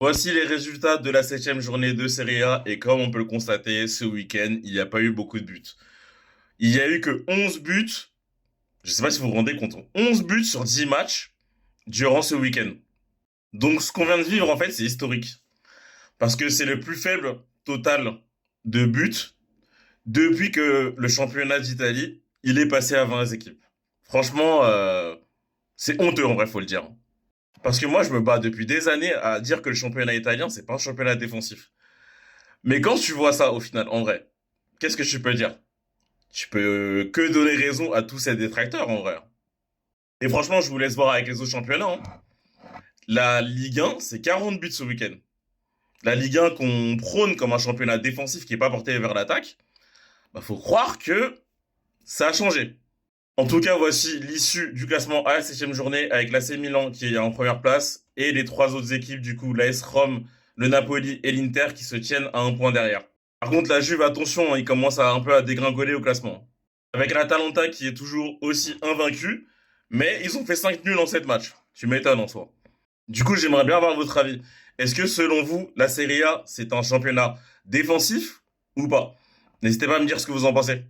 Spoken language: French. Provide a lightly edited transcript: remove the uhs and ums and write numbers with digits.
Voici les résultats de la septième journée de Serie A et comme on peut le constater, ce week-end, il n'y a pas eu beaucoup de buts. Il y a eu que 11 buts, je ne sais pas si vous vous rendez compte, 11 buts sur 10 matchs durant ce week-end. Donc ce qu'on vient de vivre en fait, c'est historique. Parce que c'est le plus faible total de buts depuis que le championnat d'Italie, il est passé à 20 équipes. Franchement, c'est honteux en vrai, faut le dire. Parce que moi, je me bats depuis des années à dire que le championnat italien, c'est pas un championnat défensif. Mais quand tu vois ça, au final, en vrai, qu'est-ce que tu peux dire? Tu peux que donner raison à tous ces détracteurs, en vrai. Et franchement, je vous laisse voir avec les autres championnats, hein. La Ligue 1, c'est 40 buts ce week-end. La Ligue 1 qu'on prône comme un championnat défensif qui est pas porté vers l'attaque, bah faut croire que ça a changé. En tout cas, voici l'issue du classement à la septième journée avec l'AC Milan qui est en première place et les trois autres équipes, du coup, l'AS Rome, le Napoli et l'Inter qui se tiennent à un point derrière. Par contre, la Juve, attention, il commence à un peu à dégringoler au classement. Avec l'Atalanta qui est toujours aussi invaincu, mais ils ont fait 5 nuls en 7 matchs. Tu m'étonnes en soi. Du coup, j'aimerais bien avoir votre avis. Est-ce que selon vous, la Serie A, c'est un championnat défensif ou pas? N'hésitez pas à me dire ce que vous en pensez.